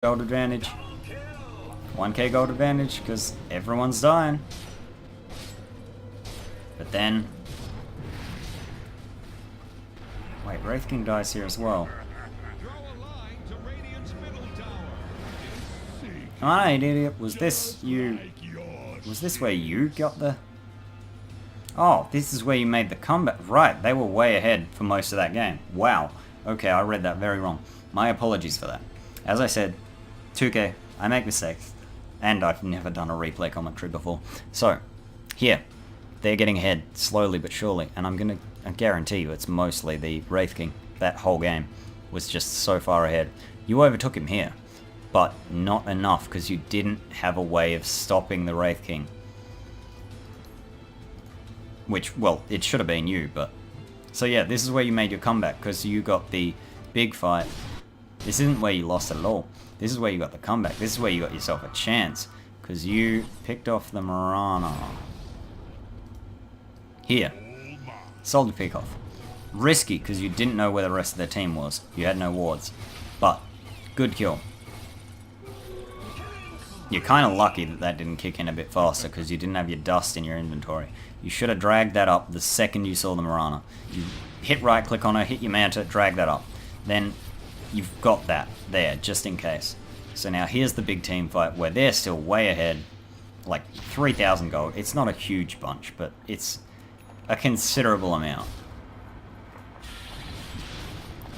gold advantage. 1k gold advantage, because everyone's dying. But then... Wait, Wraith King dies here as well. Oh, idiot. Was this you... Was this where you got the... Oh, this is where you made the comeback. Right, they were way ahead for most of that game. Wow. Okay, I read that very wrong. My apologies for that. As I said, 2k, I make mistakes. And I've never done a replay commentary before. So, here, they're getting ahead, slowly but surely. And I guarantee you it's mostly the Wraith King. That whole game was just so far ahead. You overtook him here, but not enough because you didn't have a way of stopping the Wraith King. Which, well, it should have been you, but... So yeah, this is where you made your comeback, because you got the big fight. This isn't where you lost it at all. This is where you got the comeback. This is where you got yourself a chance, because you picked off the Marana. Here. Soldier pick off. Risky, because you didn't know where the rest of their team was. You had no wards. But, good kill. You're kind of lucky that that didn't kick in a bit faster, because you didn't have your dust in your inventory. You should have dragged that up the second you saw the Marana. You hit right click on her, hit your manta, drag that up. Then you've got that there, just in case. So now here's the big team fight where they're still way ahead. Like 3,000 gold. It's not a huge bunch, but it's a considerable amount.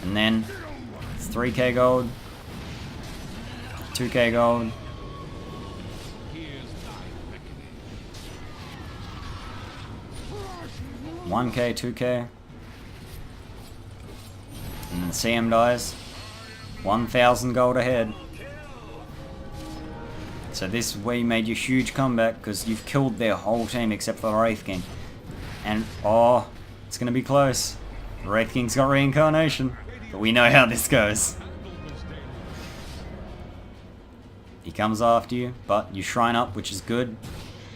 And then it's 3k gold, 2k gold. 1k, 2k. And then CM dies. 1,000 gold ahead. So this is where you made your huge comeback, because you've killed their whole team except for the Wraith King. And, oh, it's going to be close. The Wraith King's got reincarnation. But we know how this goes. He comes after you, but you shrine up, which is good.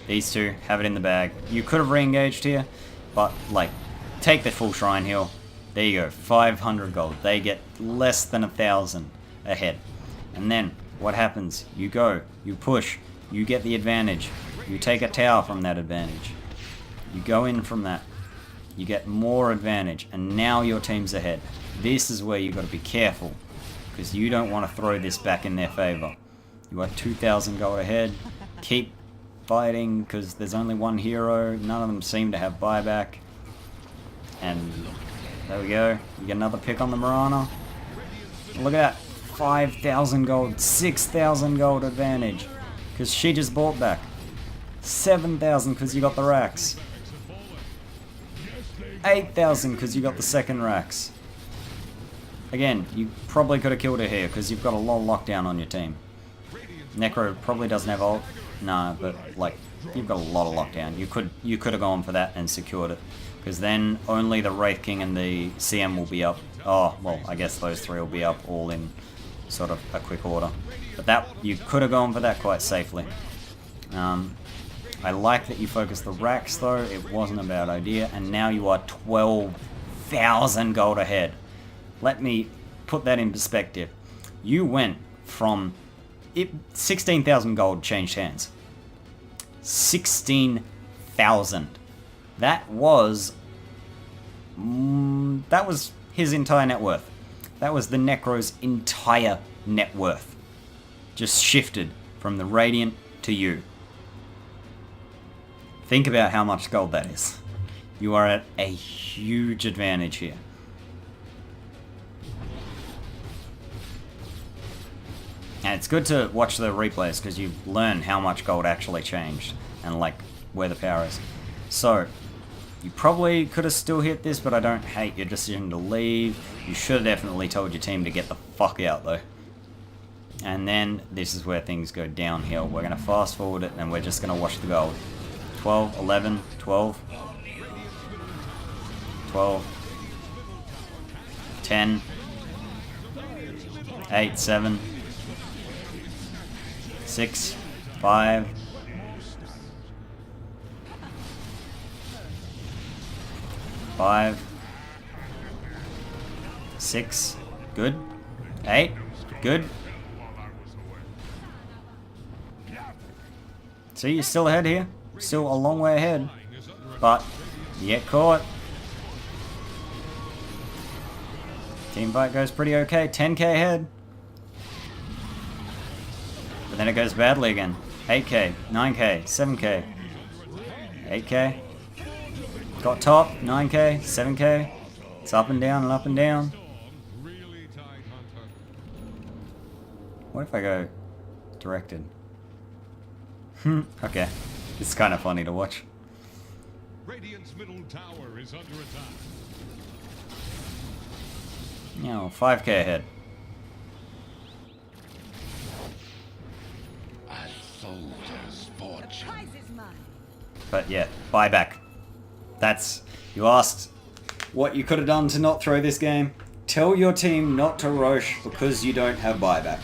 These two have it in the bag. You could have re-engaged here, but, like, take the full shrine heal. There you go, 500 gold. They get less than 1,000 ahead. And then, what happens? You go, you push, you get the advantage. You take a tower from that advantage. You go in from that. You get more advantage, and now your team's ahead. This is where you've got to be careful, because you don't want to throw this back in their favor. You are 2,000 gold ahead. Keep fighting, because there's only one hero. None of them seem to have buyback. And there we go. You get another pick on the Marana. Look at that. 5,000 gold, 6,000 gold advantage, because she just bought back. 7,000 because you got the racks. 8,000 because you got the second racks. Again, you probably could have killed her here because you've got a lot of lockdown on your team. Necro probably doesn't have ult. No, but like you've got a lot of lockdown. You could have gone for that and secured it, because then only the Wraith King and the CM will be up. Oh, well, I guess those three will be up all in sort of a quick order. But that you could have gone for that quite safely. I like that you focused the racks though. It wasn't a bad idea, and now you are 12,000 gold ahead. Let me put that in perspective. You went from 16,000 gold changed hands. 16,000. That was his entire net worth. That was the Necro's entire net worth. Just shifted from the Radiant to you. Think about how much gold that is. You are at a huge advantage here. And it's good to watch the replays, because you learn how much gold actually changed and like where the power is. So you probably could have still hit this, but I don't hate your decision to leave. You should have definitely told your team to get the fuck out though. And then this is where things go downhill. We're going to fast forward it and we're just going to watch the gold. 12, 11, 12, 12, 10, 8, 7, 6, 5, 5, 6, good, 8, good, See, you're still ahead here. Still a long way ahead. But you get caught. Team fight goes pretty okay. 10k ahead. But then it goes badly again. 8k, 9k, 7k, 8k. Got top, 9k, 7k. It's up and down and up and down. What if I go directed? Okay. It's kind of funny to watch. Radiant's middle tower is under attack. You know, 5k ahead. A soldier's fortune. But yeah, buyback. That's... You asked what you could have done to not throw this game. Tell your team not to Roche because you don't have buyback.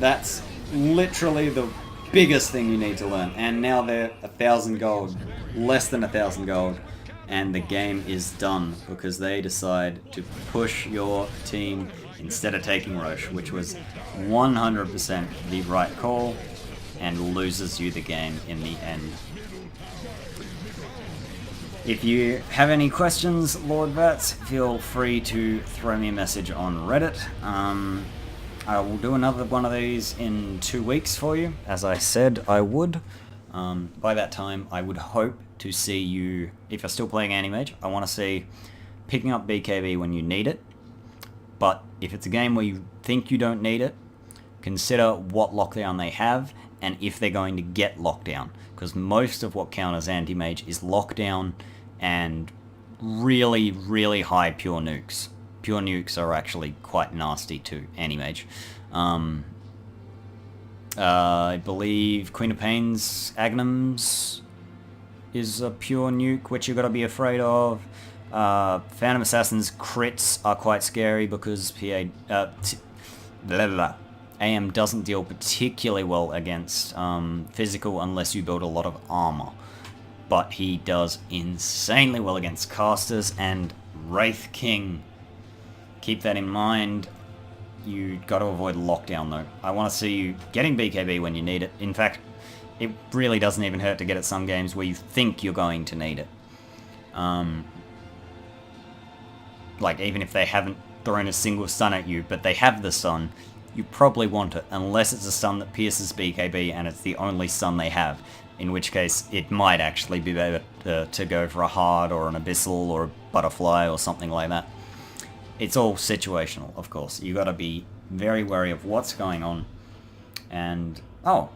That's literally the biggest thing you need to learn. And now they're 1,000 gold. Less than 1,000 gold. And the game is done because they decide to push your team instead of taking Roche, which was 100% the right call and loses you the game in the end. If you have any questions, Lord Vats, feel free to throw me a message on Reddit. I will do another one of these in 2 weeks for you, as I said I would. By that time, I would hope to see you, if you're still playing Anti-Mage, I want to see picking up BKB when you need it. But if it's a game where you think you don't need it, consider what lockdown they have and if they're going to get lockdown. Because most of what counters Anti-Mage is lockdown and really, really high pure nukes. Pure nukes are actually quite nasty to Anti-Mage. I believe Queen of Pain's Agnums is a pure nuke, which you've got to be afraid of. Phantom Assassin's crits are quite scary because AM doesn't deal particularly well against physical unless you build a lot of armor. But he does insanely well against casters and Wraith King. Keep that in mind. You got to avoid lockdown though. I want to see you getting BKB when you need it. In fact, it really doesn't even hurt to get at some games where you think you're going to need it. Like even if they haven't thrown a single stun at you, but they have the stun, you probably want it, unless it's a stun that pierces BKB and it's the only stun they have. In which case, it might actually be better to go for a hard or an abyssal or a butterfly or something like that. It's all situational, of course. You got to be very wary of what's going on. And oh,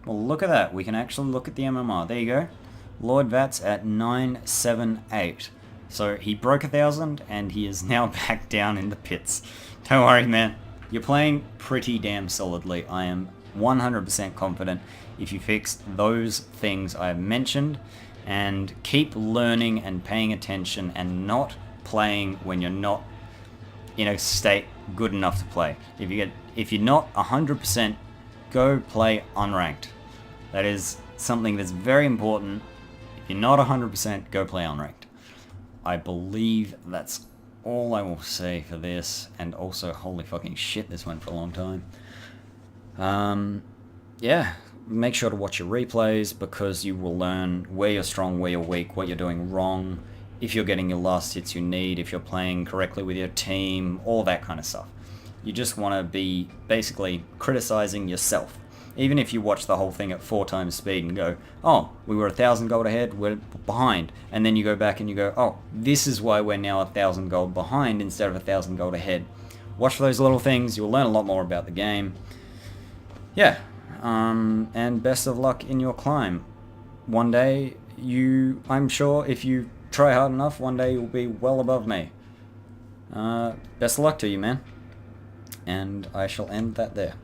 well, look at that. We can actually look at the MMR. There you go. Lord Vats at 978. So he broke 1,000, and he is now back down in the pits. Don't worry, man. You're playing pretty damn solidly. I am 100% confident if you fix those things I've mentioned, and keep learning and paying attention and not playing when you're not in a state good enough to play. If you're not 100%, go play unranked. That is something that's very important. If you're not 100%, go play unranked. I believe that's all I will say for this, and also, holy fucking shit, this went for a long time. Yeah, make sure to watch your replays, because you will learn where you're strong, where you're weak, what you're doing wrong, if you're getting your last hits you need, if you're playing correctly with your team, all that kind of stuff. You just want to be basically criticizing yourself. Even if you watch the whole thing at 4 times speed and go, oh, we were 1,000 gold ahead, we're behind. And then you go back and you go, oh, this is why we're now 1,000 gold behind instead of 1,000 gold ahead. Watch those little things, you'll learn a lot more about the game. Yeah, and best of luck in your climb. One day, I'm sure if you try hard enough, one day you'll be well above me. Best of luck to you, man. And I shall end that there.